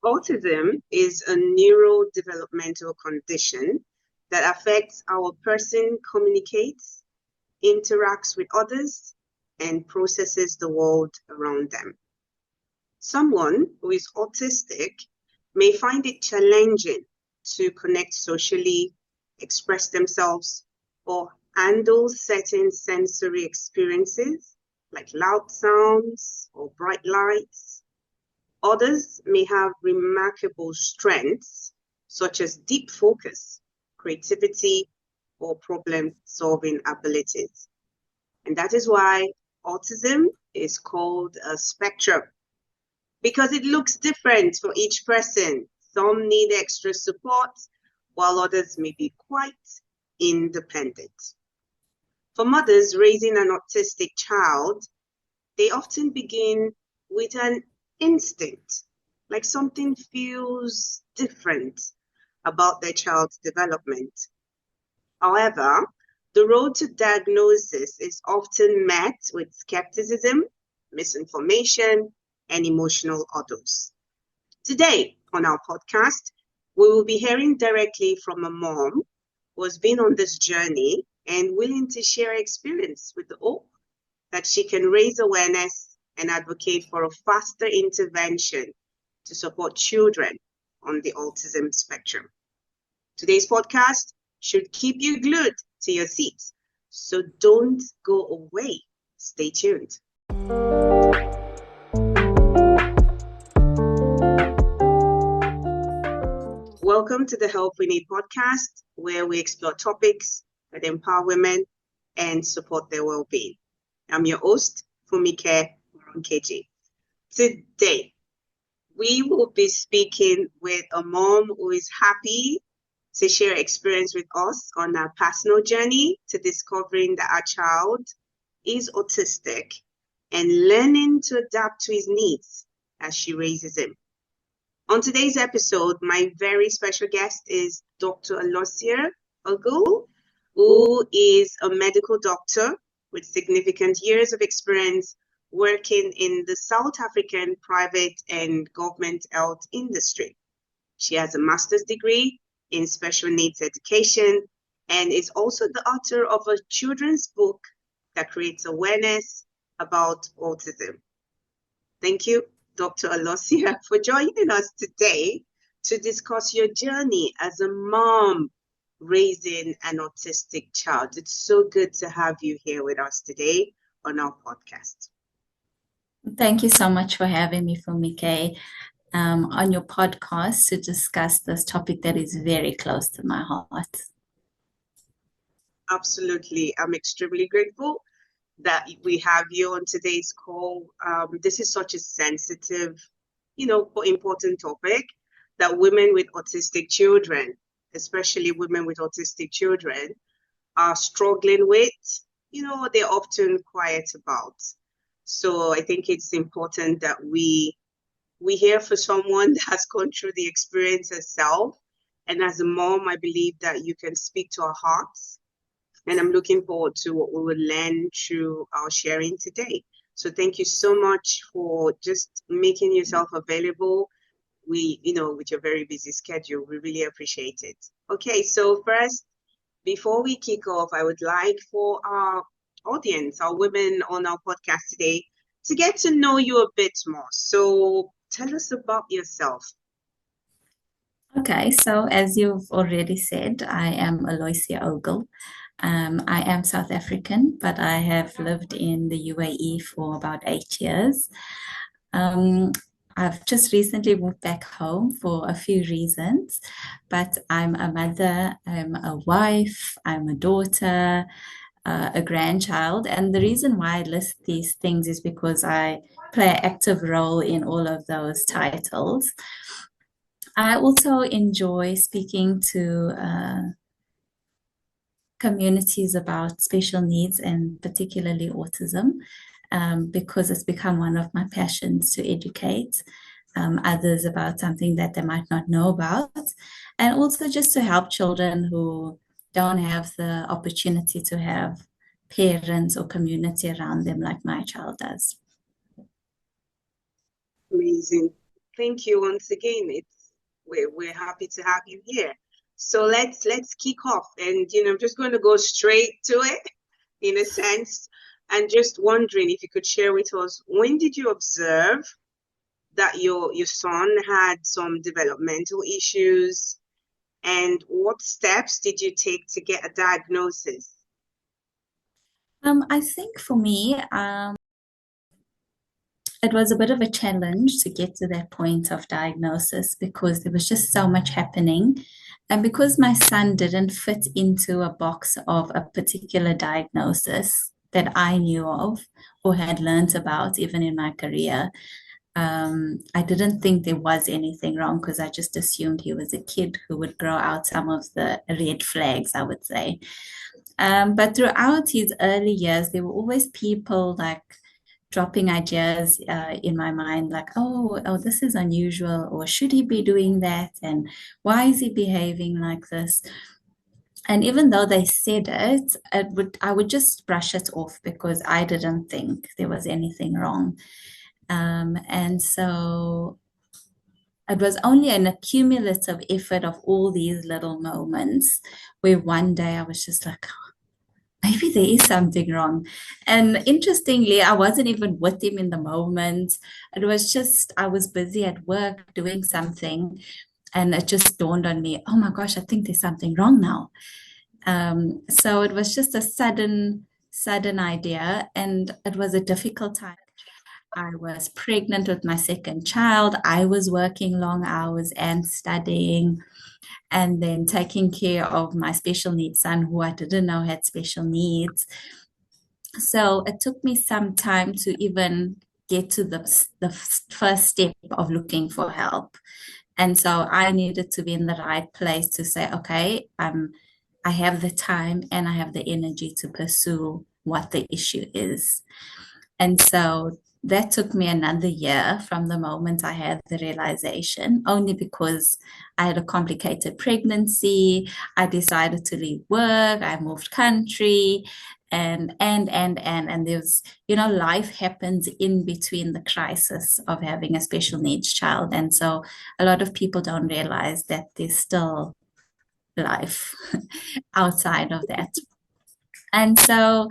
Autism is a neurodevelopmental condition that affects how a person communicates, interacts with others, and processes the world around them. Someone who is autistic may find it challenging to connect socially, express themselves, or handle certain sensory experiences like loud sounds or bright lights. Others may have remarkable strengths such as deep focus, creativity, or problem-solving abilities. And that is why autism is called a spectrum, because it looks different for each person. Some need extra support, while others may be quite independent. For mothers raising an autistic child, they often begin with an instinct, like something feels different about their child's development. However, the road to diagnosis is often met with skepticism, misinformation, and emotional hurdles. Today on our podcast, we will be hearing directly from a mom who has been on this journey and willing to share experience with the hope that she can raise awareness and advocate for a faster intervention to support children on the autism spectrum. Today's podcast should keep you glued to your seats, so don't go away. Stay tuned. Welcome to the Help We Need podcast, where we explore topics that empower women and support their well-being. I'm your host, Fumike Moronkeji. Today, we will be speaking with a mom who is happy to share experience with us on our personal journey to discovering that our child is autistic and learning to adapt to his needs as she raises him. On today's episode, my very special guest is Dr. Aloysia Ogle, who is a medical doctor with significant years of experience working in the South African private and government health industry. She has a master's degree in special needs education and is also the author of a children's book that creates awareness about autism. Thank you, Dr. Aloysia, for joining us today to discuss your journey as a mom raising an autistic child. It's so good to have you here with us today on our podcast. Thank you so much for having me, Fumike, on your podcast to discuss this topic that is very close to my heart. Absolutely. I'm extremely grateful that we have you on today's call. This is such a sensitive, important topic that women with autistic children, especially women with autistic children, are struggling with, they're often quiet about. So I think it's important that we hear from someone that has gone through the experience herself. And as a mom, I believe that you can speak to our hearts. And I'm looking forward to what we will learn through our sharing today. So thank you so much for just making yourself available. With your very busy schedule, we really appreciate it. Okay, so first, before we kick off, I would like for our audience, our women on our podcast today, to get to know you a bit more. So tell us about yourself. Okay, so as you've already said, I am Aloysia Ogle. I am South African, but I have lived in the UAE for about 8 years. I've just recently moved back home for a few reasons, but I'm a mother, I'm a wife, I'm a daughter, a grandchild. And the reason why I list these things is because I play an active role in all of those titles. I also enjoy speaking to communities about special needs and particularly autism, because it's become one of my passions to educate others about something that they might not know about, and also just to help children who don't have the opportunity to have parents or community around them like my child does. Amazing. Thank you once again. We're happy to have you here. So let's kick off, and I'm just going to go straight to it in a sense, and just wondering if you could share with us, when did you observe that your son had some developmental issues, and what steps did you take to get a diagnosis? I think for me, it was a bit of a challenge to get to that point of diagnosis because there was just so much happening. And because my son didn't fit into a box of a particular diagnosis that I knew of or had learned about, even in my career, I didn't think there was anything wrong because I just assumed he was a kid who would grow out some of the red flags, I would say. But throughout his early years, there were always people like dropping ideas in my mind, like, oh, this is unusual, or should he be doing that? And why is he behaving like this? And even though they said I would just brush it off because I didn't think there was anything wrong. And so it was only an accumulative effort of all these little moments where one day I was just like, maybe there is something wrong. And interestingly, I wasn't even with him in the moment. It was just, I was busy at work doing something, and it just dawned on me, oh my gosh, I think there's something wrong now. So it was just a sudden idea, and it was a difficult time. I was pregnant with my second child. I was working long hours and studying, and then taking care of my special needs son, who I didn't know had special needs. So it took me some time to even get to the first step of looking for help. And so I needed to be in the right place to say, okay, I have the time and I have the energy to pursue what the issue is. And so that took me another year from the moment I had the realization, only because I had a complicated pregnancy. I decided to leave work. I moved country, and there's, life happens in between the crisis of having a special needs child. And so a lot of people don't realize that there's still life outside of that. And so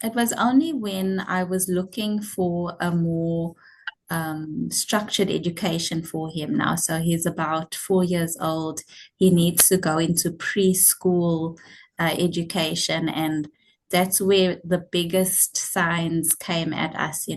it was only when I was looking for a more structured education for him now. So he's about 4 years old. He needs to go into preschool education. And that's where the biggest signs came at us. He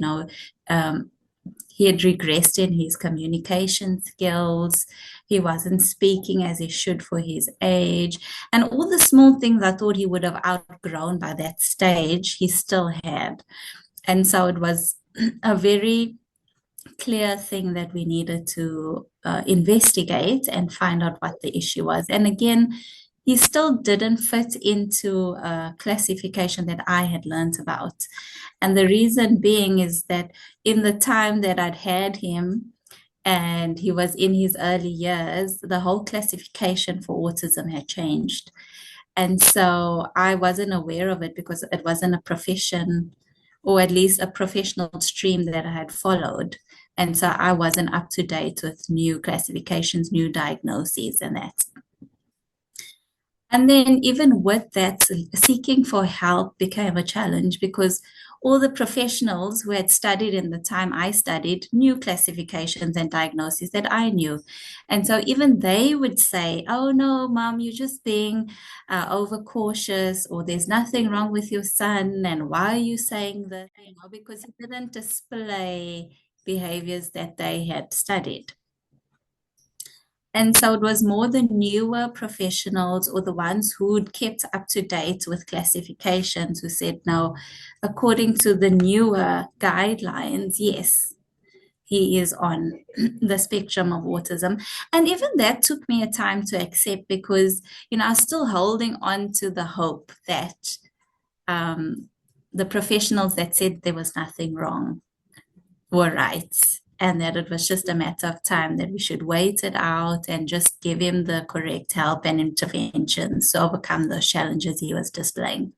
had regressed in his communication skills. He wasn't speaking as he should for his age. And all the small things I thought he would have outgrown by that stage, he still had. And so it was a very clear thing that we needed to investigate and find out what the issue was. And again, he still didn't fit into a classification that I had learned about. And the reason being is that in the time that I'd had him and he was in his early years, the whole classification for autism had changed. And so I wasn't aware of it because it wasn't a profession, or at least a professional stream that I had followed. And so I wasn't up to date with new classifications, new diagnoses, and that. And then, even with that, seeking for help became a challenge because all the professionals who had studied in the time I studied knew classifications and diagnoses that I knew. And so, even they would say, oh, no, mom, you're just being overcautious, or there's nothing wrong with your son. And why are you saying that? Because he didn't display behaviors that they had studied. And so it was more the newer professionals, or the ones who'd kept up to date with classifications, who said, no, according to the newer guidelines, yes, he is on the spectrum of autism. And even that took me a time to accept because, I was still holding on to the hope that the professionals that said there was nothing wrong were right, and that it was just a matter of time, that we should wait it out and just give him the correct help and interventions to overcome those challenges he was displaying.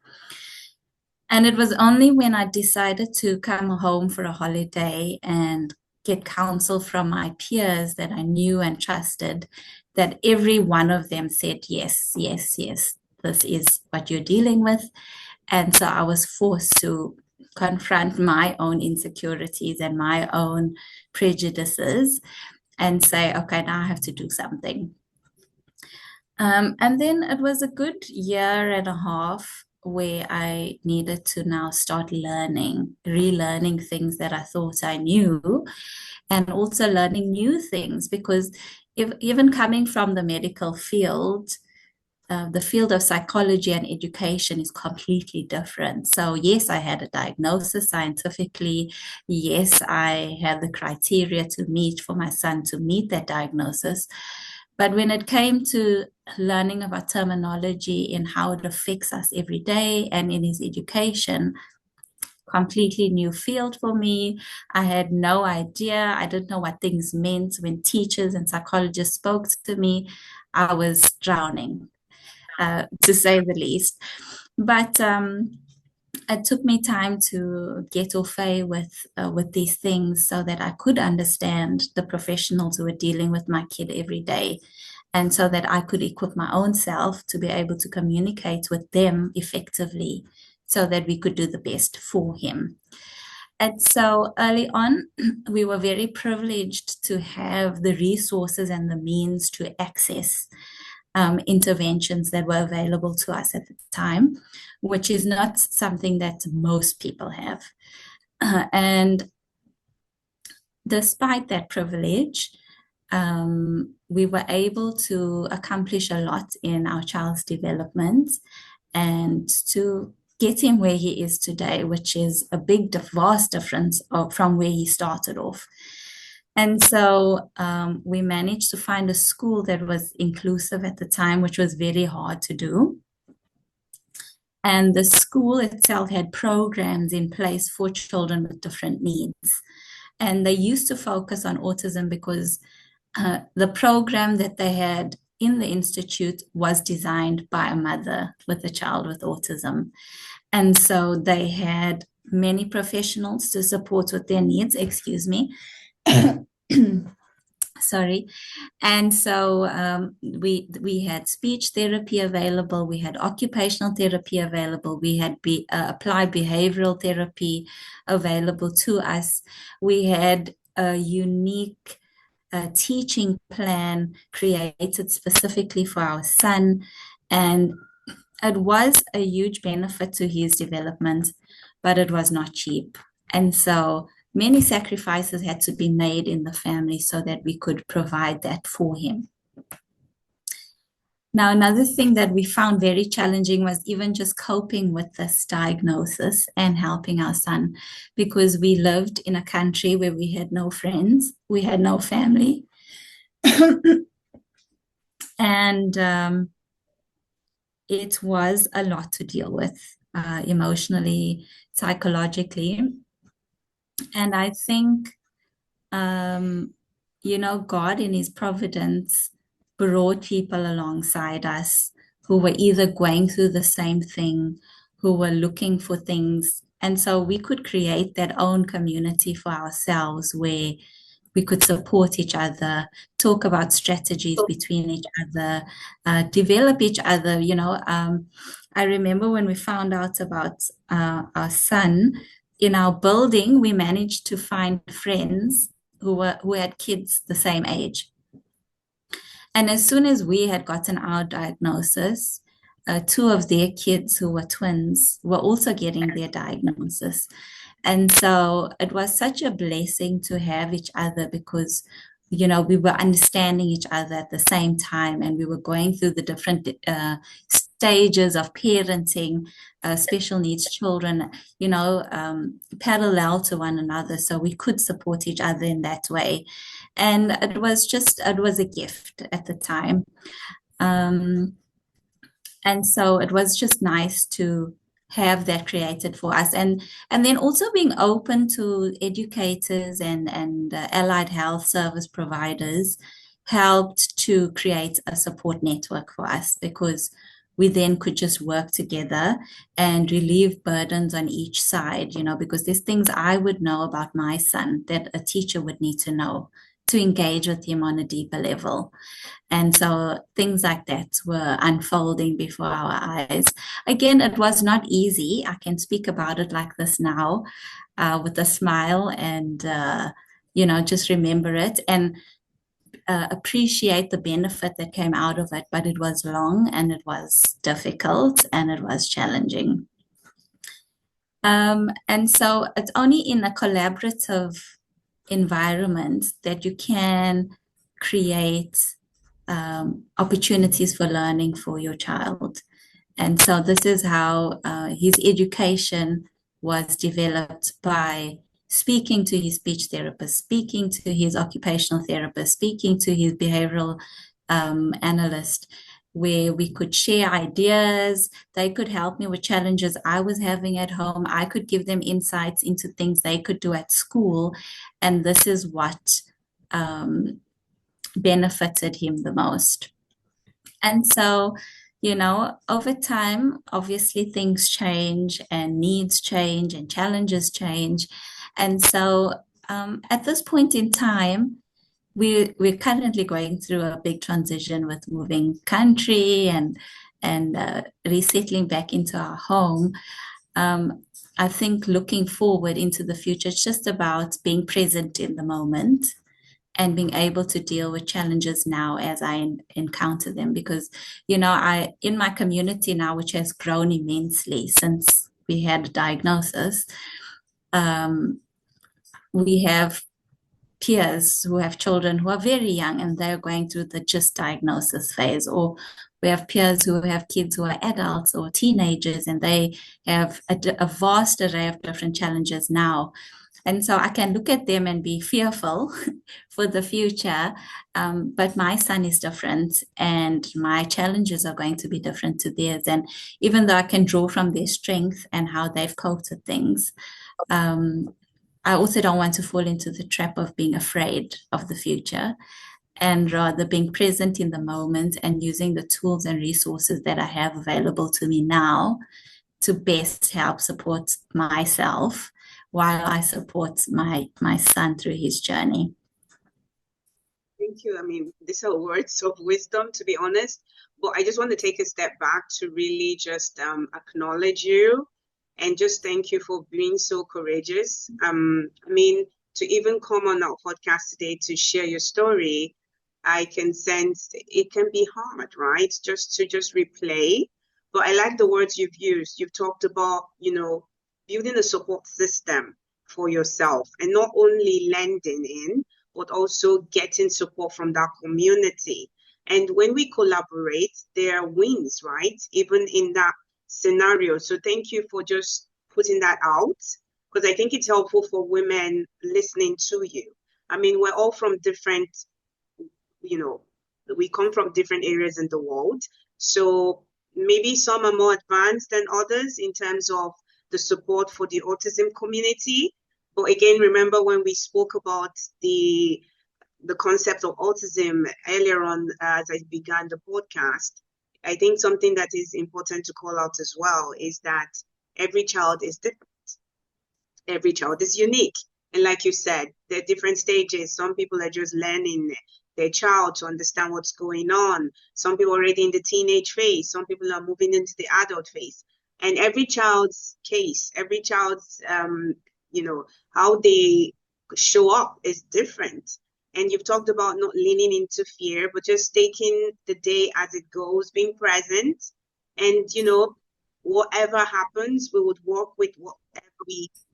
And it was only when I decided to come home for a holiday and get counsel from my peers that I knew and trusted, that every one of them said, yes, yes, yes, this is what you're dealing with. And so I was forced to confront my own insecurities and my own prejudices and say, okay, now I have to do something. And then it was a good year and a half where I needed to now start relearning things that I thought I knew, and also learning new things, because even coming from the medical field, the field of psychology and education is completely different. So, yes, I had a diagnosis scientifically. Yes, I had the criteria to meet for my son to meet that diagnosis. But when it came to learning about terminology and how it affects us every day and in his education, completely new field for me. I had no idea. I didn't know what things meant when teachers and psychologists spoke to me. I was drowning, to say the least. But it took me time to get au fait with these things so that I could understand the professionals who were dealing with my kid every day, and so that I could equip my own self to be able to communicate with them effectively so that we could do the best for him. And so early on, we were very privileged to have the resources and the means to access interventions that were available to us at the time, which is not something that most people have. And despite that privilege, we were able to accomplish a lot in our child's development and to get him where he is today, which is a big, vast difference from where he started off. And so we managed to find a school that was inclusive at the time, which was very hard to do. And the school itself had programs in place for children with different needs. And they used to focus on autism because the program that they had in the institute was designed by a mother with a child with autism. And so they had many professionals to support with their needs, excuse me. Sorry. And so we had speech therapy available, we had occupational therapy available, we had applied behavioral therapy available to us. We had a unique teaching plan created specifically for our son, and it was a huge benefit to his development, but it was not cheap. And so many sacrifices had to be made in the family so that we could provide that for him. Now, another thing that we found very challenging was even just coping with this diagnosis and helping our son, because we lived in a country where we had no friends, we had no family. And it was a lot to deal with emotionally, psychologically. And I think, God in his providence brought people alongside us who were either going through the same thing, who were looking for things. And so we could create that own community for ourselves where we could support each other, talk about strategies between each other, develop each other. I remember when we found out about our son in our building, we managed to find friends who had kids the same age. And as soon as we had gotten our diagnosis, two of their kids who were twins were also getting their diagnosis. And so it was such a blessing to have each other because, we were understanding each other at the same time, and we were going through the different stages of parenting special needs children, parallel to one another. So we could support each other in that way. And it was a gift at the time. And so it was just nice to have that created for us, and then also being open to educators and allied health service providers helped to create a support network for us, because we then could just work together and relieve burdens on each side, because there's things I would know about my son that a teacher would need to know to engage with him on a deeper level. And so things like that were unfolding before our eyes. Again, it was not easy. I can speak about it like this now, with a smile and, just remember it and appreciate the benefit that came out of it. But it was long and it was difficult and it was challenging. And so it's only in a collaborative environment that you can create opportunities for learning for your child. And so this is how his education was developed, by speaking to his speech therapist, speaking to his occupational therapist, speaking to his behavioral analyst, where we could share ideas. They could help me with challenges I was having at home. I could give them insights into things they could do at school. And this is what benefited him the most. And so, over time, obviously things change and needs change and challenges change. And so at this point in time, we're currently going through a big transition with moving country and resettling back into our home. I think looking forward into the future, it's just about being present in the moment and being able to deal with challenges now as I encounter them. Because, I, in my community now, which has grown immensely since we had a diagnosis, we have peers who have children who are very young and they're going through the just diagnosis phase, or we have peers who have kids who are adults or teenagers and they have a vast array of different challenges now. And so I can look at them and be fearful for the future. But my son is different and my challenges are going to be different to theirs. And even though I can draw from their strength and how they've coped with things, I also don't want to fall into the trap of being afraid of the future, and rather being present in the moment and using the tools and resources that I have available to me now to best help support myself while I support my son through his journey. Thank you. I mean, these are words of wisdom, to be honest. But I just want to take a step back to really just acknowledge you and just thank you for being so courageous. I mean, to even come on our podcast today to share your story, I can sense it can be hard, right? Just to replay. But I like the words you've used. You've talked about, building a support system for yourself and not only lending in, but also getting support from that community. And when we collaborate, there are wins, right? Even in that scenario. So thank you for just putting that out, because I think it's helpful for women listening to you. I mean, we're all from different, we come from different areas in the world. So maybe some are more advanced than others in terms of the support for the autism community. But again, remember when we spoke about the concept of autism earlier on as I began the podcast, I think something that is important to call out as well is that every child is different. Every child is unique. And like you said, there are different stages. Some people are just learning their child to understand what's going on. Some people are already in the teenage phase. Some people are moving into the adult phase. And every child's case, every child's, how they show up is different. And you've talked about not leaning into fear, but just taking the day as it goes, being present. And, whatever happens, we would work with whatever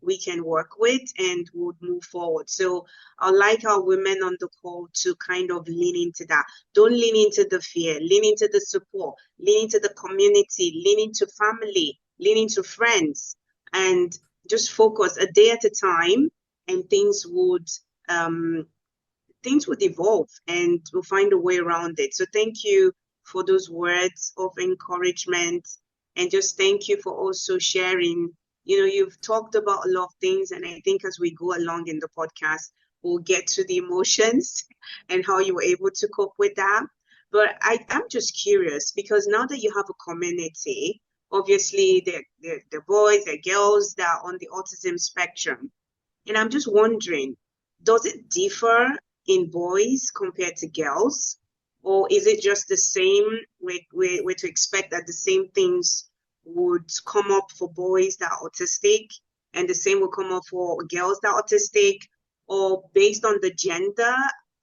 we can work with and would move forward. So I like our women on the call to kind of lean into that. Don't lean into the fear, lean into the support, lean into the community, lean into family, lean into friends, and just focus a day at a time, and things would evolve and we'll find a way around it. So thank you for those words of encouragement, and just thank you for also sharing. You've talked about a lot of things, and I think as we go along in the podcast, we'll get to the emotions and how you were able to cope with that. But I'm just curious because now that you have a community, obviously the boys, the girls that are on the autism spectrum. And I'm just wondering, does it differ in boys compared to girls? Or is it just the same? We're to expect that the same things would come up for boys that are autistic and the same will come up for girls that are autistic? Or based on the gender,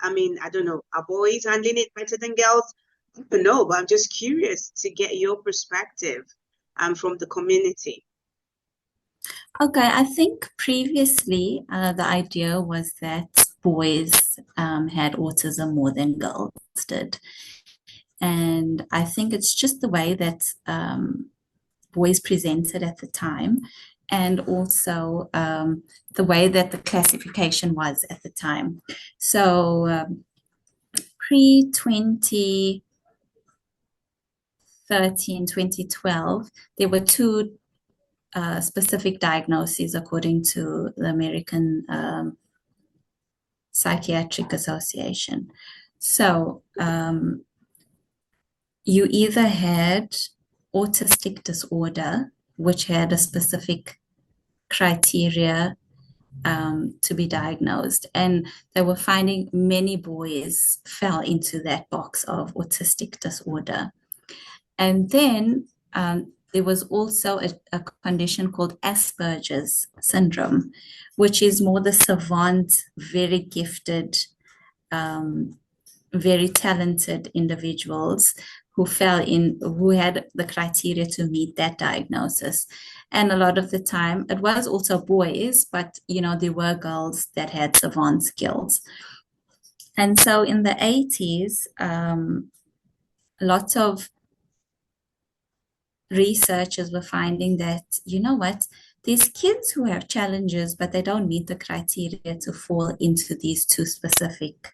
I mean, I don't know, are boys handling it better than girls? I don't know, but I'm just curious to get your perspective from the community. Okay, I think previously the idea was that boys had autism more than girls did. And I think it's just the way that boys presented at the time, and also the way that the classification was at the time. So pre 2013, 2012, there were two specific diagnoses according to the American Psychiatric Association. So you either had autistic disorder, which had a specific criteria to be diagnosed. And they were finding many boys fell into that box of autistic disorder. And then there was also a condition called Asperger's syndrome, which is more the savant, very gifted, very talented individuals who had the criteria to meet that diagnosis. And a lot of the time it was also boys, but there were girls that had savant skills. And so in the 80s, lots of researchers were finding that, these kids who have challenges, but they don't meet the criteria to fall into these two specific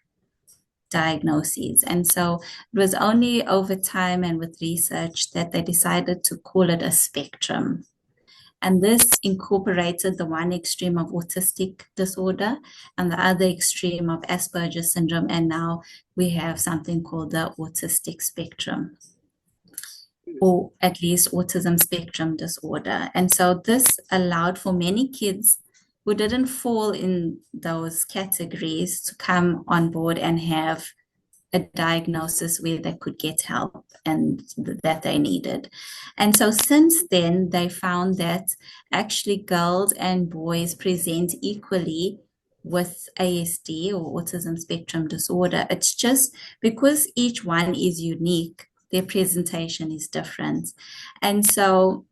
diagnoses. And so it was only over time and with research that they decided to call it a spectrum. And this incorporated the one extreme of autistic disorder and the other extreme of Asperger's syndrome. And now we have something called the autistic spectrum, or at least autism spectrum disorder. And so this allowed for many kids who didn't fall in those categories to come on board and have a diagnosis where they could get help and that they needed. And so since then, they found that actually girls and boys present equally with ASD or autism spectrum disorder. It's just because each one is unique, their presentation is different. And so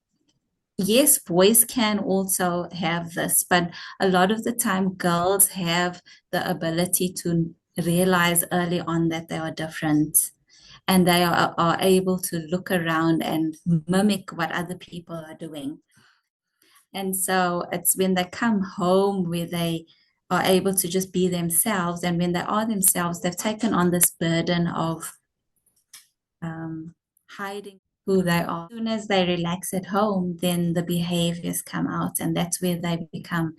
yes, boys can also have this, but a lot of the time girls have the ability to realize early on that they are different, and they are able to look around and mimic what other people are doing. And so it's when they come home where they are able to just be themselves, and when they are themselves, they've taken on this burden of hiding who they are. As soon as they relax at home, then the behaviors come out, and that's where they become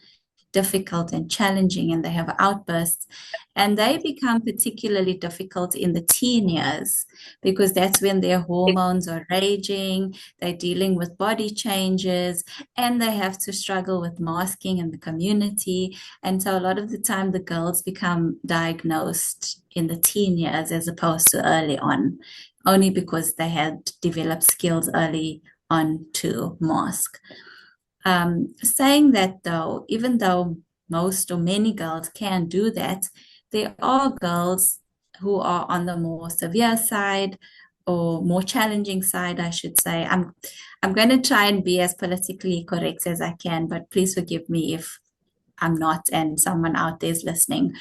difficult and challenging, and they have outbursts. And they become particularly difficult in the teen years because that's when their hormones are raging, they're dealing with body changes, and they have to struggle with masking in the community. And so a lot of the time the girls become diagnosed in the teen years as opposed to early on, only because they had developed skills early on to mask. Saying that though, even though most or many girls can do that, there are girls who are on the more severe side or more challenging side, I should say. I'm going to try and be as politically correct as I can, but please forgive me if I'm not and someone out there is listening.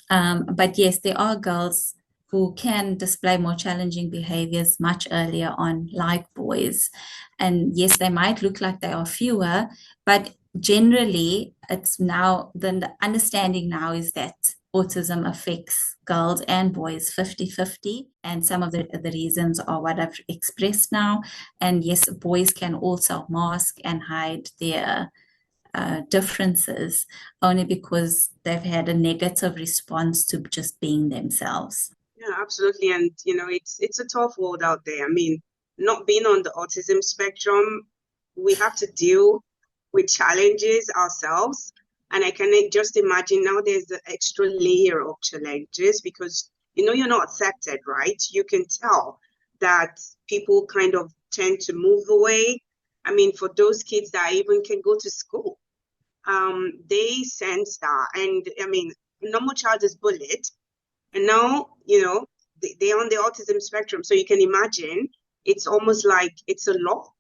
But yes, there are girls who can display more challenging behaviors much earlier on, like boys. And yes, they might look like they are fewer, but generally, it's now the understanding now is that autism affects girls and boys 50-50. And some of the reasons are what I've expressed now. And yes, boys can also mask and hide their differences only because they've had a negative response to just being themselves. Yeah, absolutely. And it's a tough world out there. I mean, not being on the autism spectrum, we have to deal with challenges ourselves. And I can just imagine now there's an extra layer of challenges because you're not accepted, right? You can tell that people kind of tend to move away. I mean, for those kids that even can go to school, they sense that. And I mean, normal child is bullied and now, they're on the autism spectrum. So you can imagine it's almost like it's a lot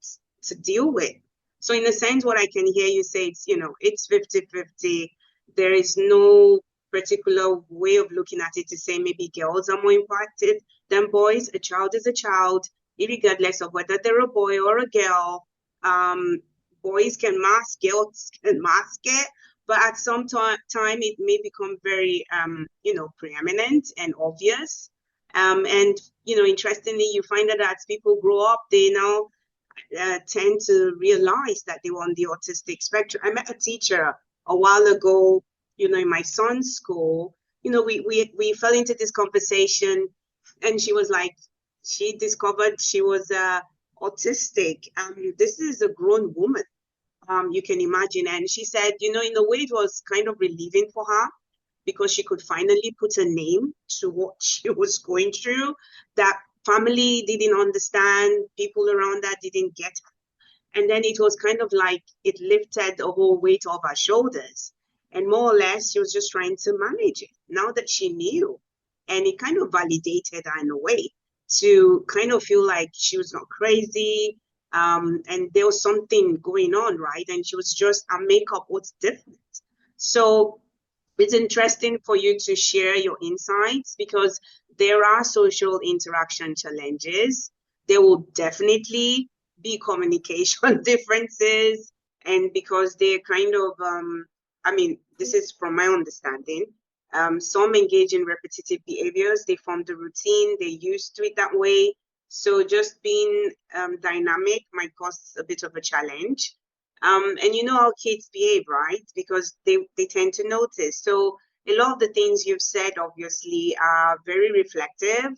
to deal with. So in a sense, what I can hear you say, it's 50-50. There is no particular way of looking at it to say maybe girls are more impacted than boys. A child is a child, regardless of whether they're a boy or a girl. Um, Boys can mask, girls can mask it, but at some time it may become very preeminent and obvious. And interestingly, you find that as people grow up, they now tend to realize that they were on the autistic spectrum. I met a teacher a while ago, in my son's school. We fell into this conversation, and she was like, she discovered she was autistic. This is a grown woman, you can imagine. And she said, in a way, it was kind of relieving for her because she could finally put a name to what she was going through. That family didn't understand, people around that didn't get her. And then it was kind of like it lifted the whole weight off her shoulders. And more or less, she was just trying to manage it now that she knew. And it kind of validated her in a way to kind of feel like she was not crazy, and there was something going on, right? And she was just, her makeup was different. So it's interesting for you to share your insights because there are social interaction challenges. There will definitely be communication differences, and because they're kind of, I mean, this is from my understanding. Some engage in repetitive behaviors, they form the routine, they're used to it that way. So just being dynamic might cause a bit of a challenge. And you know how kids behave, right? Because they tend to notice. So a lot of the things you've said, obviously, are very reflective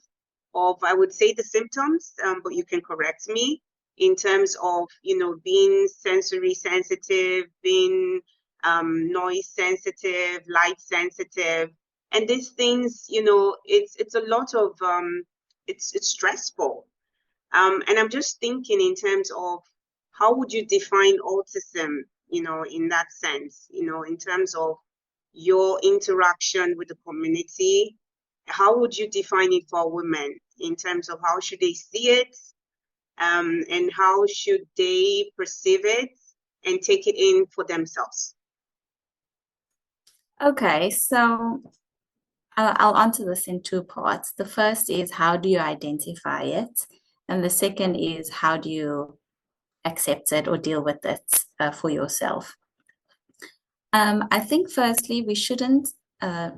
of, I would say, the symptoms, but you can correct me in terms of, being sensory sensitive, being noise sensitive, light sensitive. And these things, it's a lot of, it's stressful. And I'm just thinking in terms of how would you define autism, in that sense, in terms of your interaction with the community, how would you define it for women in terms of how should they see it, and how should they perceive it and take it in for themselves? Okay, so I'll answer this in two parts. The first is how do you identify it? And the second is how do you accept it or deal with it for yourself? I think firstly, we shouldn't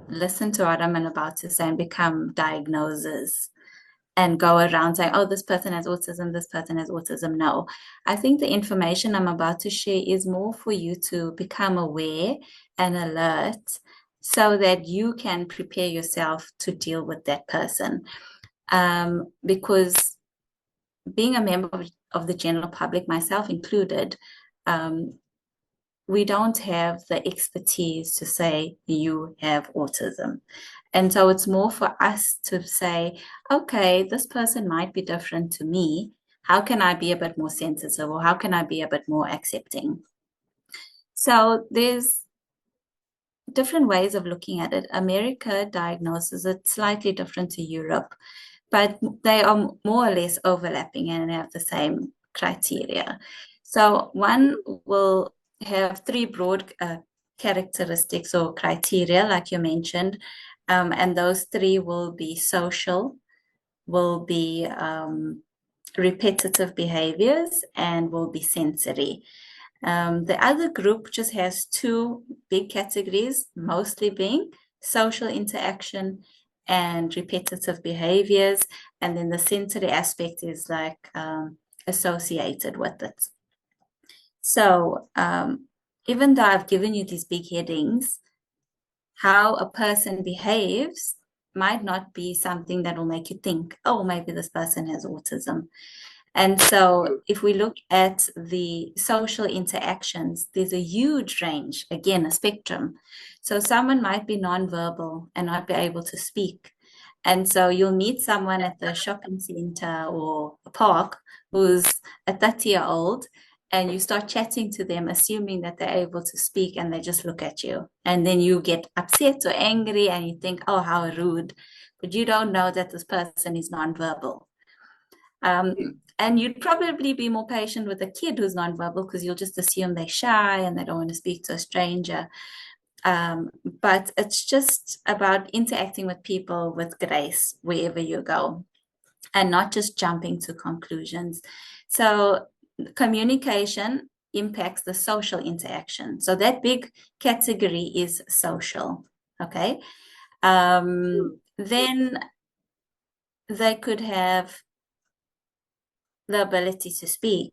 listen to what I'm about to say and become diagnosers and go around saying, oh, this person has autism, this person has autism. No, I think the information I'm about to share is more for you to become aware and alert so that you can prepare yourself to deal with that person. Because being a member of the general public, myself included, we don't have the expertise to say you have autism. And so it's more for us to say, okay, this person might be different to me. How can I be a bit more sensitive or how can I be a bit more accepting? So there's different ways of looking at it. America diagnoses it slightly different to Europe, but they are more or less overlapping and have the same criteria. So one will have three broad characteristics or criteria, like you mentioned, and those three will be social, will be repetitive behaviors, and will be sensory. The other group just has two big categories, mostly being social interaction and repetitive behaviors. And then the sensory aspect is like associated with it. So even though I've given you these big headings, how a person behaves might not be something that will make you think, oh, maybe this person has autism. And so if we look at the social interactions, there's a huge range, again, a spectrum. So someone might be nonverbal and not be able to speak. And so you'll meet someone at the shopping center or a park who's a 30-year-old, and you start chatting to them, assuming that they're able to speak, and they just look at you. And then you get upset or angry and you think, oh, how rude. But you don't know that this person is nonverbal. And you'd probably be more patient with a kid who's nonverbal because you'll just assume they're shy and they don't want to speak to a stranger. But it's just about interacting with people with grace wherever you go and not just jumping to conclusions. So communication impacts the social interaction. So that big category is social, okay? Then they could have the ability to speak,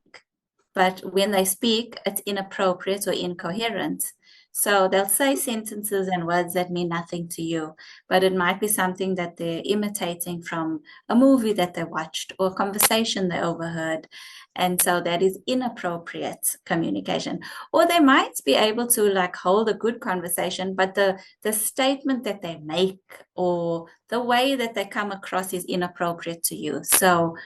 but when they speak, it's inappropriate or incoherent. So they'll say sentences and words that mean nothing to you, but it might be something that they're imitating from a movie that they watched or a conversation they overheard. And so that is inappropriate communication. Or they might be able to like hold a good conversation, but the statement that they make or the way that they come across is inappropriate to you. So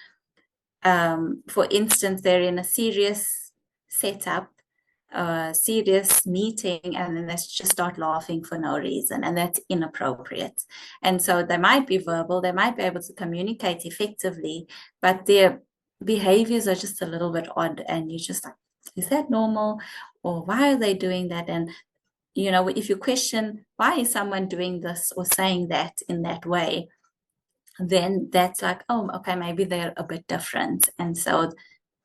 for instance, they're in a serious setup, a serious meeting, and then they just start laughing for no reason, and that's inappropriate. And so they might be verbal, they might be able to communicate effectively, but their behaviors are just a little bit odd, and you're just like, is that normal? Or why are they doing that? And you know, if you question why is someone doing this or saying that in that way, then that's like, oh, okay, maybe they're a bit different. And so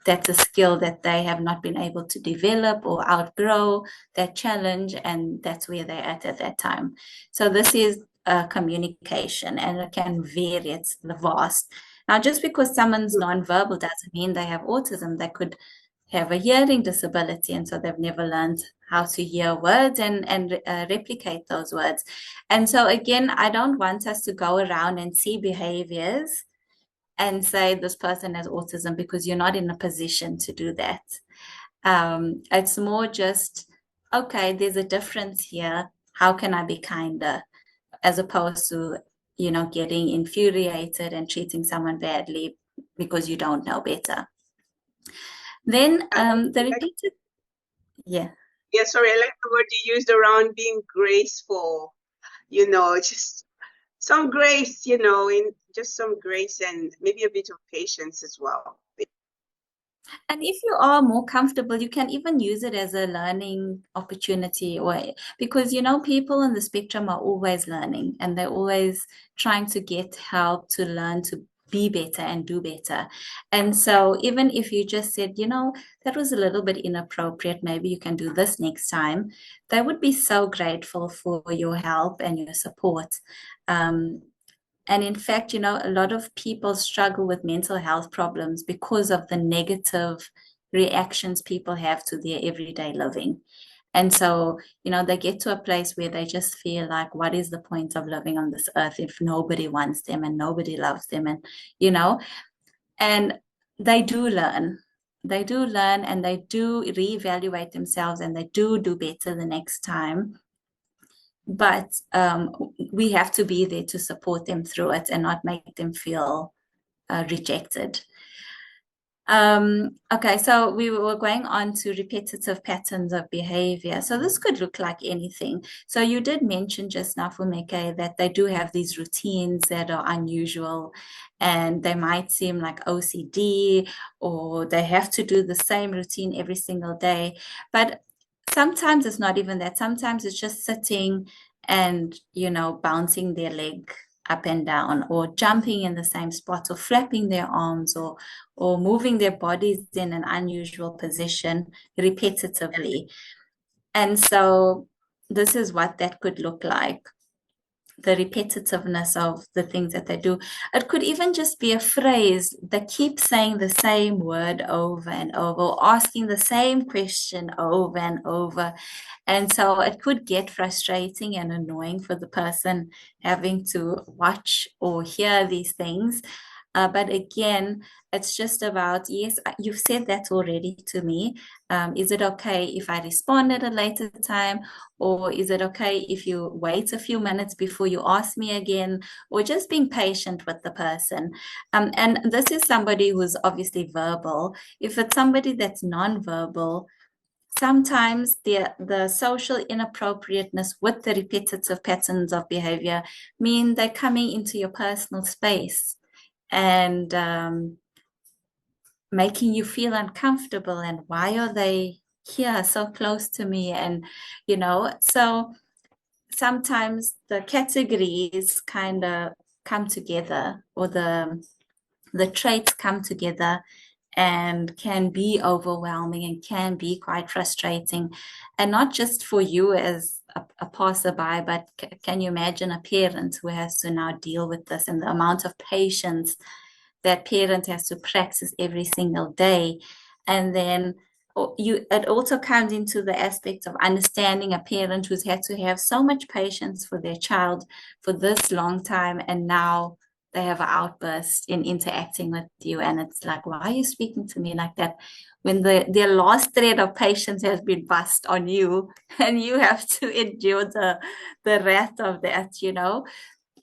that's a skill that they have not been able to develop or outgrow that challenge, and that's where they're at that time. So this is communication, and it can vary, it's vast. Now, just because someone's nonverbal doesn't mean they have autism. They could have a hearing disability, and so they've never learned how to hear words and replicate those words. And so again, I don't want us to go around and see behaviors and say this person has autism, because you're not in a position to do that. It's more just, okay, there's a difference here. How can I be kinder? As opposed to, you know, getting infuriated and treating someone badly because you don't know better. Then the repeated, yeah. Yeah, sorry, I like the word you used around being graceful, you know, just some grace, you know, in just some grace and maybe a bit of patience as well. And if you are more comfortable, you can even use it as a learning opportunity, or because you know people on the spectrum are always learning and they're always trying to get help to learn to be better and do better. And so even if you just said, you know, that was a little bit inappropriate, maybe you can do this next time, they would be so grateful for your help and your support. And in fact, you know, a lot of people struggle with mental health problems because of the negative reactions people have to their everyday living. And so, you know, they get to a place where they just feel like, what is the point of living on this earth if nobody wants them and nobody loves them? And, you know, and they do learn. They do learn and they do reevaluate themselves and they do better the next time. But we have to be there to support them through it and not make them feel rejected. Okay, so we were going on to repetitive patterns of behavior. So this could look like anything. So you did mention just now, Fumeke, that they do have these routines that are unusual and they might seem like OCD, or they have to do the same routine every single day. But sometimes it's not even that. Sometimes it's just sitting and, you know, bouncing their leg up and down, or jumping in the same spot, or flapping their arms, or moving their bodies in an unusual position repetitively. And so this is what that could look like. the repetitiveness of the things that they do. It could even just be a phrase that keeps saying the same word over and over, or asking the same question over and over. And so it could get frustrating and annoying for the person having to watch or hear these things. But again, it's just about, yes, you've said that already to me. Is it okay if I respond at a later time? Or is it okay if you wait a few minutes before you ask me again? Or just being patient with the person. And this is somebody who's obviously verbal. If it's somebody that's non-verbal, sometimes the social inappropriateness with the repetitive patterns of behavior mean they're coming into your personal space and making you feel uncomfortable. And why are they here so close to me? And, so sometimes the categories kind of come together, or the traits come together and can be overwhelming and can be quite frustrating. And not just for you as a passerby, but can you imagine a parent who has to now deal with this, and the amount of patience that parent has to practice every single day. And then it also comes into the aspect of understanding a parent who's had to have so much patience for their child for this long time, and now they have an outburst in interacting with you, and it's like, why are you speaking to me like that, when their last thread of patience has been bust on you, and you have to endure the wrath of that.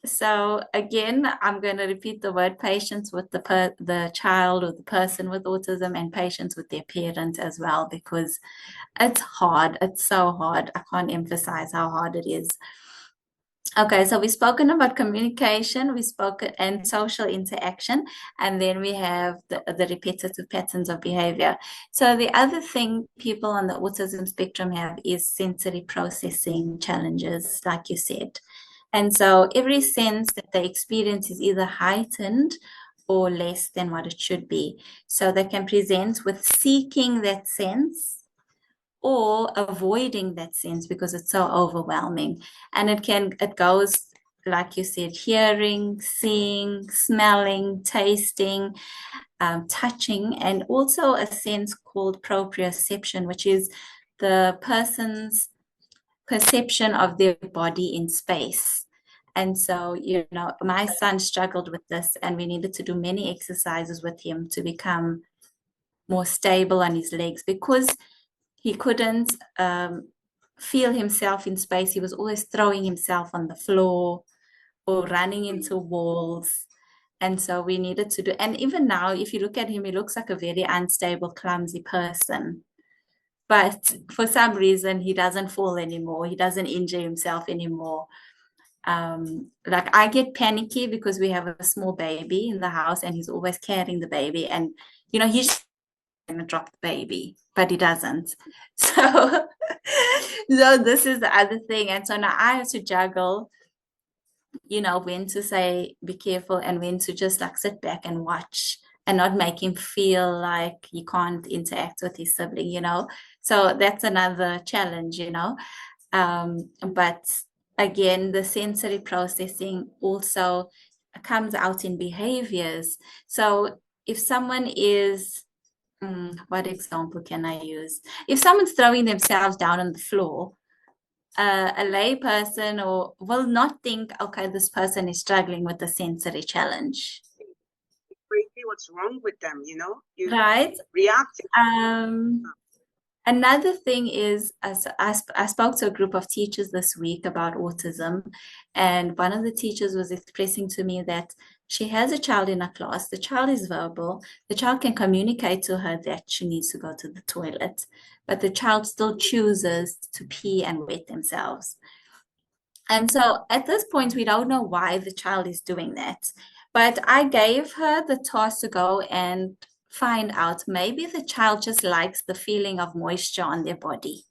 So again, I'm going to repeat the word patience with the child or the person with autism, and patience with their parent as well, because it's hard. It's so hard. I can't emphasize how hard it is. Okay, so we've spoken about communication, we spoke and social interaction, and then we have the repetitive patterns of behavior. So the other thing people on the autism spectrum have is sensory processing challenges, like you said. And so every sense that they experience is either heightened or less than what it should be. So they can present with seeking that sense or avoiding that sense because it's so overwhelming. And it goes, like you said, hearing, seeing, smelling, tasting, touching, and also a sense called proprioception, which is the person's perception of their body in space. And so, my son struggled with this, and we needed to do many exercises with him to become more stable on his legs, because he couldn't feel himself in space. He was always throwing himself on the floor or running into walls. And so we needed to do, and even now, if you look at him, he looks like a very unstable, clumsy person. But for some reason, he doesn't fall anymore. He doesn't injure himself anymore. Like I get panicky because we have a small baby in the house, and he's always carrying the baby, and he's going to drop the baby, but he doesn't. So, so this is the other thing, and so now I have to juggle, when to say be careful and when to just like sit back and watch and not make him feel like he can't interact with his sibling. So that's another challenge. But again, the sensory processing also comes out in behaviors. So if someone is, what example can I use? If someone's throwing themselves down on the floor, a lay person will not think, okay, this person is struggling with a sensory challenge. Crazy, what's wrong with them? You Right. react. Another thing is, I spoke to a group of teachers this week about autism, and one of the teachers was expressing to me that she has a child in a class. The child is verbal. The child can communicate to her that she needs to go to the toilet, but the child still chooses to pee and wet themselves. And so at this point, we don't know why the child is doing that. But I gave her the task to go and find out. Maybe the child just likes the feeling of moisture on their body.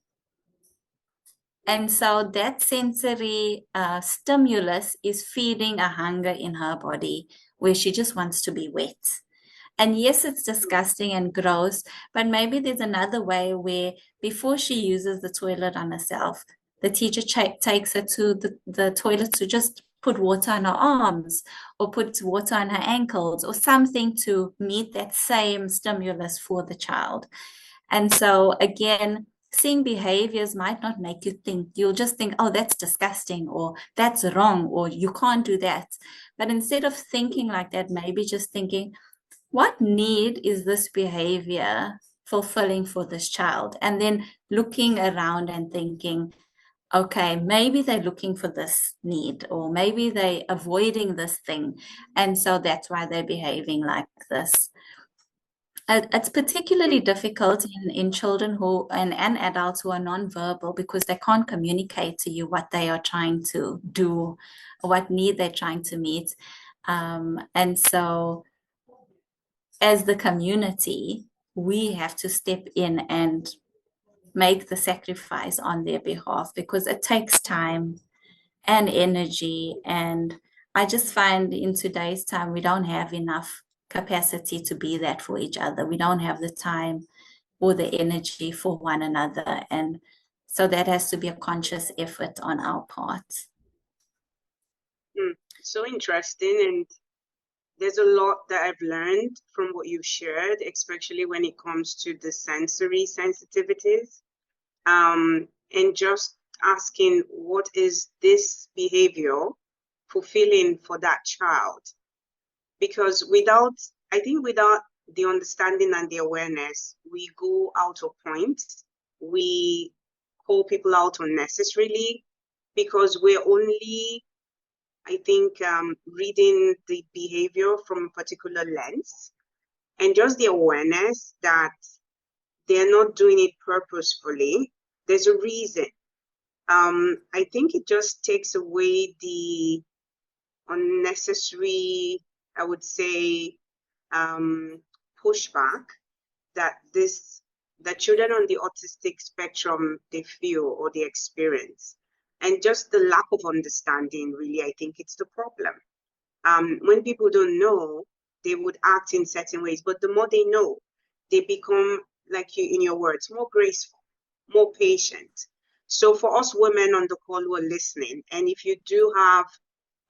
And so that sensory stimulus is feeding a hunger in her body where she just wants to be wet. And yes, it's disgusting and gross, but maybe there's another way where before she uses the toilet on herself, the teacher takes her to the toilet to just put water on her arms or put water on her ankles or something to meet that same stimulus for the child. And so again, seeing behaviors might not make you think. You'll just think, oh, that's disgusting, or that's wrong, or you can't do that. But instead of thinking like that, maybe just thinking, what need is this behavior fulfilling for this child? And then looking around and thinking, okay, maybe they're looking for this need, or maybe they're avoiding this thing. And so that's why they're behaving like this. It's particularly difficult in children who and adults who are nonverbal because they can't communicate to you what they are trying to do, or what need they're trying to meet. And so as the community, we have to step in and make the sacrifice on their behalf because it takes time and energy. And I just find in today's time, we don't have enough capacity to be that for each other. We don't have the time or the energy for one another. And so that has to be a conscious effort on our part. So interesting. And there's a lot that I've learned from what you've shared, especially when it comes to the sensory sensitivities. And just asking, what is this behavior fulfilling for that child? Because I think without the understanding and the awareness, we go out of point. We call people out unnecessarily because we're only, I think, reading the behavior from a particular lens, and just the awareness that they're not doing it purposefully. There's a reason. I think it just takes away the unnecessary, I would say, pushback that children on the autistic spectrum, they feel or they experience. And just the lack of understanding, really, I think it's the problem. When people don't know, they would act in certain ways, but the more they know, they become, like you in your words, more graceful, more patient. So for us women on the call who are listening, and if you do have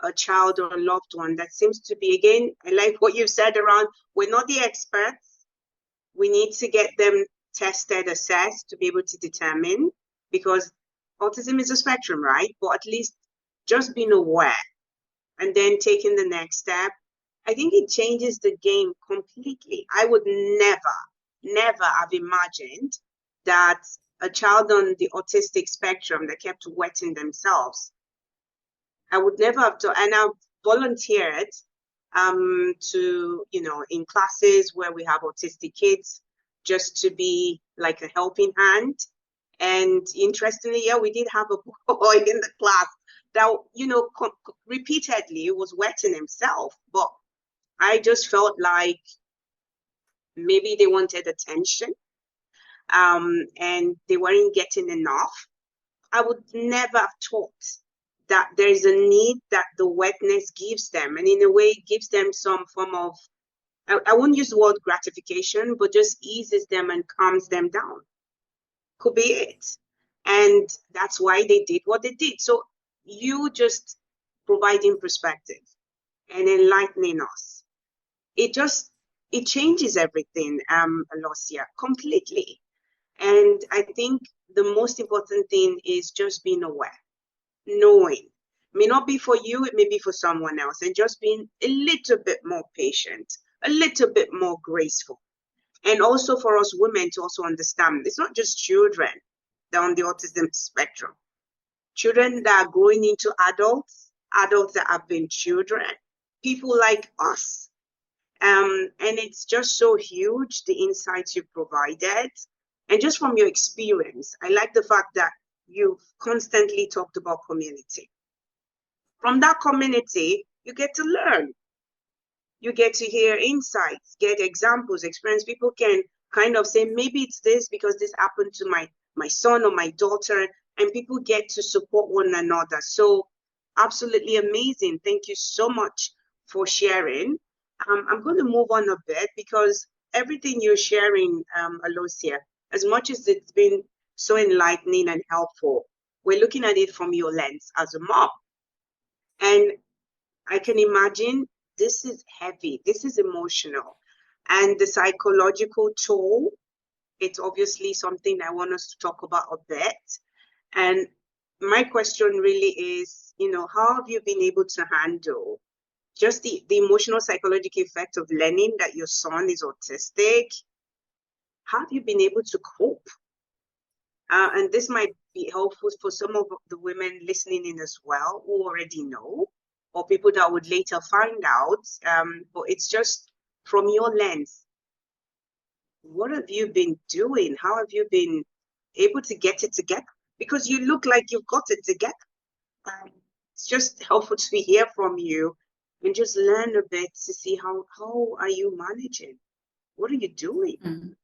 a child or a loved one that seems to be, again, I like what you've said around, we're not the experts. We need to get them tested, assessed to be able to determine, because autism is a spectrum, right? But at least just being aware and then taking the next step, I think it changes the game completely. I would never have imagined that a child on the autistic spectrum that kept wetting themselves, I would never have to, and I've volunteered to, in classes where we have autistic kids, just to be like a helping hand. And interestingly, yeah, we did have a boy in the class that, repeatedly was wetting himself, but I just felt like maybe they wanted attention, and they weren't getting enough. I would never have thought that there is a need that the wetness gives them, and in a way it gives them some form of, I won't use the word gratification, but just eases them and calms them down. Could be it. And that's why they did what they did. So you just providing perspective and enlightening us. It changes everything, Aloysia, completely. And I think the most important thing is just being aware, knowing. It may not be for you, it may be for someone else, and just being a little bit more patient, a little bit more graceful. And also for us women to also understand, it's not just children that are on the autism spectrum. Children that are growing into adults that have been children, people like us. And it's just so huge, the insights you provided. And just from your experience, I like the fact that you've constantly talked about community. From that community, you get to learn. You get to hear insights, get examples, experience. People can kind of say, maybe it's this because this happened to my son or my daughter, and people get to support one another. So absolutely amazing. Thank you so much for sharing. I'm going to move on a bit because everything you're sharing, Aloysia, as much as it's been so enlightening and helpful, we're looking at it from your lens as a mom. And I can imagine this is heavy, this is emotional. And the psychological toll, it's obviously something I want us to talk about a bit. And my question really is, how have you been able to handle just the emotional psychological effect of learning that your son is autistic? How have you been able to cope? And this might be helpful for some of the women listening in as well who already know, or people that would later find out. But it's just from your lens, what have you been doing? How have you been able to get it together? Because you look like you've got it together. It's just helpful to hear from you and just learn a bit to see how are you managing? What are you doing? Mm.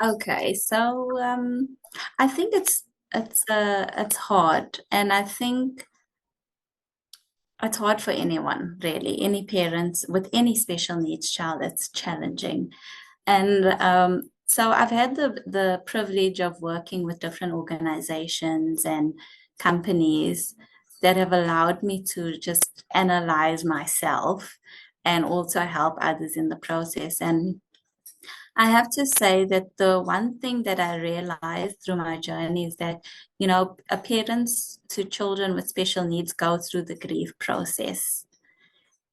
Okay, so I think it's hard, and I think it's hard for anyone, really, any parents with any special needs child. It's challenging. And so I've had the privilege of working with different organizations and companies that have allowed me to just analyze myself and also help others in the process. And I have to say that the one thing that I realized through my journey is that, parents to children with special needs go through the grief process.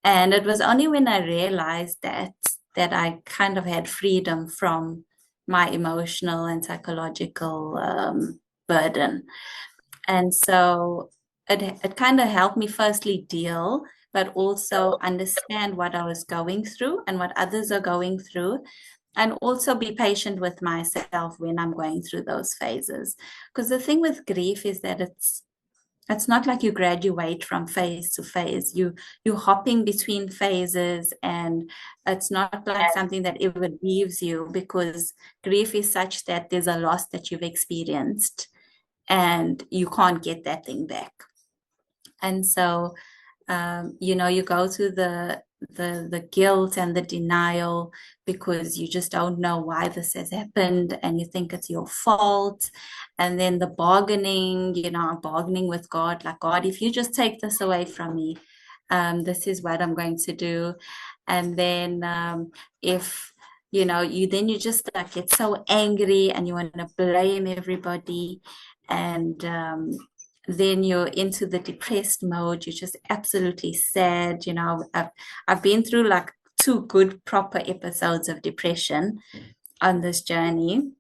And it was only when I realized that I kind of had freedom from my emotional and psychological burden. And so it kind of helped me firstly deal, but also understand what I was going through and what others are going through, and also be patient with myself when I'm going through those phases. Because the thing with grief is that it's not like you graduate from phase to phase. You're hopping between phases, and it's not like something that ever leaves you, because grief is such that there's a loss that you've experienced and you can't get that thing back. And so you go through the guilt and the denial because you just don't know why this has happened and you think it's your fault. And then the bargaining, bargaining with God, like, God, if you just take this away from me, this is what I'm going to do. And then if you just like get so angry and you want to blame everybody, and then you're into the depressed mode. You're just absolutely sad. I've been through like 2 good proper episodes of depression on this journey.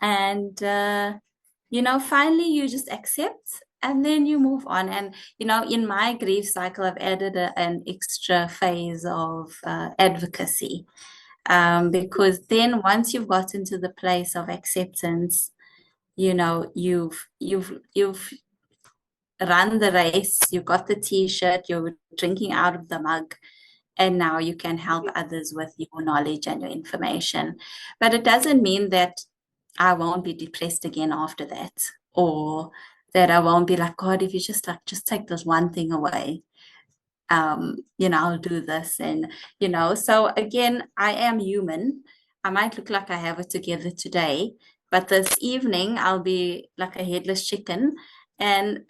And finally you just accept and then you move on. And in my grief cycle, I've added an extra phase of advocacy, because then once you've gotten to the place of acceptance, you've run the race, you got the t-shirt, you're drinking out of the mug, and now you can help others with your knowledge and your information. But it doesn't mean that I won't be depressed again after that, or that I won't be like, God, if you just take this one thing away, I'll do this. And so again, I am human. I might look like I have it together today, but this evening I'll be like a headless chicken, and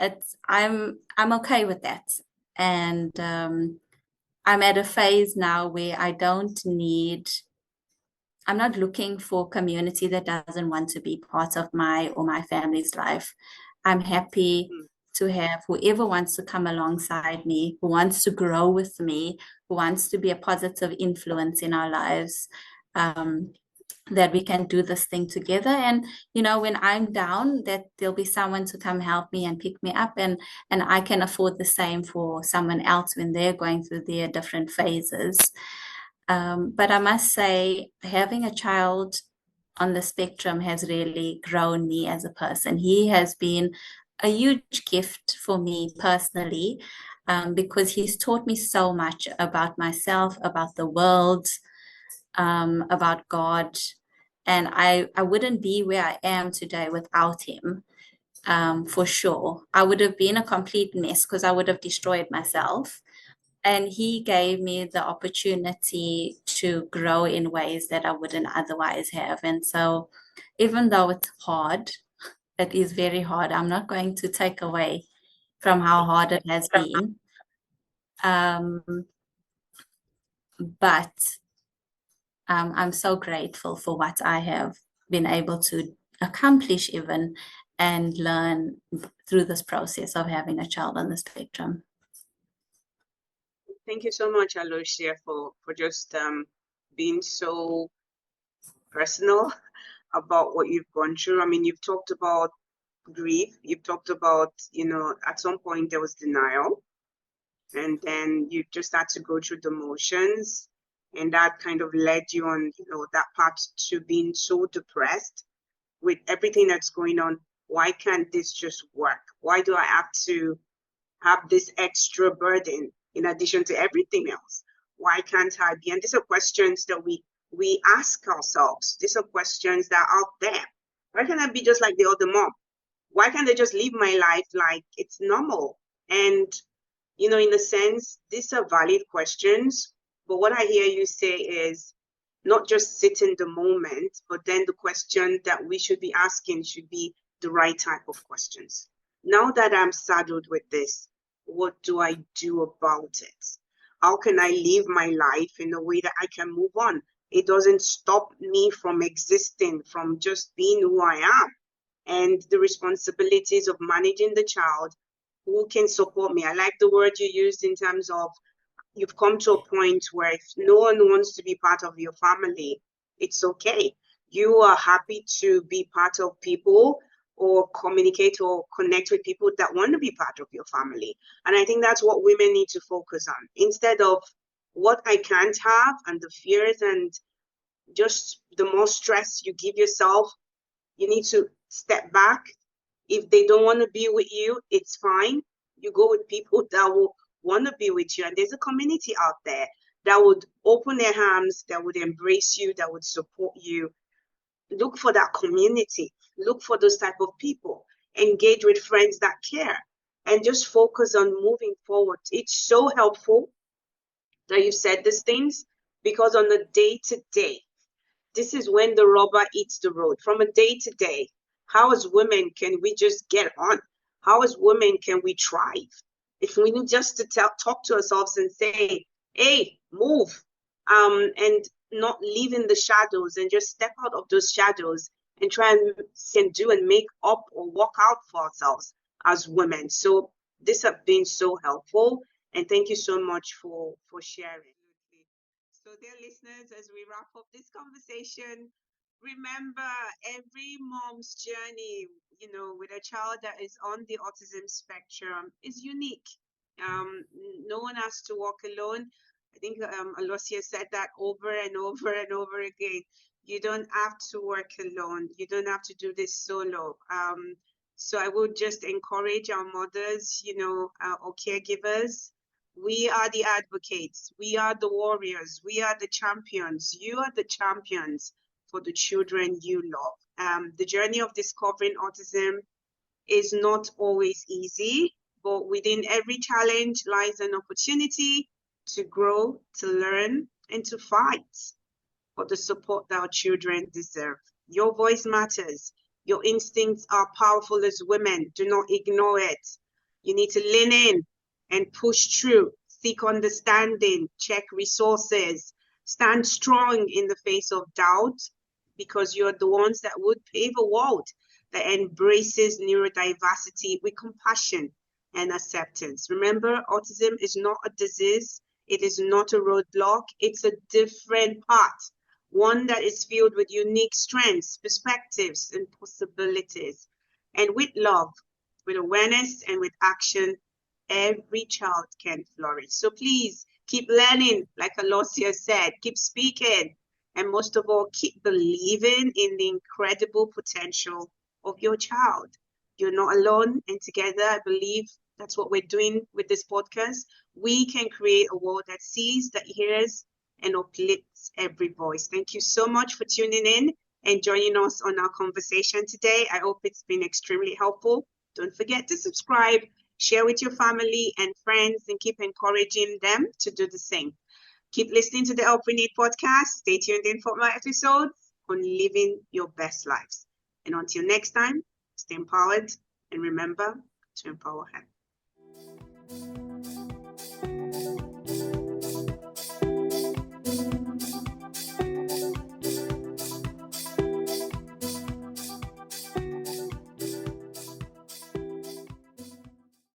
I'm okay with that. And I'm at a phase now where I'm not looking for community that doesn't want to be part of my or my family's life. I'm happy to have whoever wants to come alongside me, who wants to grow with me, who wants to be a positive influence in our lives, that we can do this thing together. And when I'm down, that there'll be someone to come help me and pick me up, and I can afford the same for someone else when they're going through their different phases. But I must say, having a child on the spectrum has really grown me as a person. He has been a huge gift for me personally, because he's taught me so much about myself, about the world, about God. And I wouldn't be where I am today without him, for sure. I would have been a complete mess because I would have destroyed myself. And he gave me the opportunity to grow in ways that I wouldn't otherwise have. And so, even though it's hard, it is very hard. I'm not going to take away from how hard it has been. But I'm so grateful for what I have been able to accomplish even and learn through this process of having a child on the spectrum. Thank you so much, Aloysia, for just being so personal about what you've gone through. I mean, you've talked about grief. You've talked about, at some point there was denial, and then you just had to go through the motions, and that kind of led you on, that path to being so depressed with everything that's going on. Why can't this just work? Why do I have to have this extra burden in addition to everything else? Why can't I be? And these are questions that we ask ourselves. These are questions that are out there. Why can't I be just like the other mom? Why can't I just live my life like it's normal? And, in a sense, these are valid questions. But what I hear you say is not just sit in the moment, but then the question that we should be asking should be the right type of questions. Now that I'm saddled with this, what do I do about it? How can I live my life in a way that I can move on? It doesn't stop me from existing, from just being who I am. And the responsibilities of managing the child, who can support me. I like the word you used in terms of you've come to a point where if no one wants to be part of your family, it's okay. You are happy to be part of people or communicate or connect with people that want to be part of your family. And I think that's what women need to focus on instead of what I can't have and the fears and just the more stress you give yourself. You need to step back. If they don't want to be with you, it's fine. You go with people that will want to be with you. And there's a community out there that would open their arms, that would embrace you, that would support you. Look for that community. Look for those type of people. Engage with friends that care and just focus on moving forward. It's so helpful that you said these things because on the day-to-day, this is when the rubber hits the road. From a day to day, how as women can we just get on? How as women can we thrive? If we need just to talk to ourselves and say, hey, move, and not live in the shadows and just step out of those shadows and try and do and make up or work out for ourselves as women. So this has been so helpful, and thank you so much for sharing. So, dear listeners, as we wrap up this conversation, remember every mom's journey, with a child that is on the autism spectrum is unique. No one has to walk alone. I think Aloysia said that over and over and over again. You don't have to work alone. You don't have to do this solo. So I would just encourage our mothers, or caregivers. We are the advocates. We are the warriors. We are the champions. You are the champions for the children you love. The journey of discovering autism is not always easy, but within every challenge lies an opportunity to grow, to learn, and to fight for the support that our children deserve. Your voice matters. Your instincts are powerful as women. Do not ignore it. You need to lean in and push through, seek understanding, check resources, stand strong in the face of doubt, because you're the ones that would pave a world that embraces neurodiversity with compassion and acceptance. Remember, autism is not a disease. It is not a roadblock. It's a different path, one that is filled with unique strengths, perspectives, and possibilities. And with love, with awareness, and with action, every child can flourish. So please keep learning, like Aloysia said, keep speaking, and most of all, keep believing in the incredible potential of your child. You're not alone, and together, I believe that's what we're doing with this podcast. We can create a world that sees, that hears, and uplifts every voice. Thank you so much for tuning in and joining us on our conversation today. I hope it's been extremely helpful. Don't forget to subscribe, share with your family and friends, and keep encouraging them to do the same. Keep listening to the Help We Need podcast. Stay tuned in for more episodes on living your best lives. And until next time, stay empowered and remember to empower him.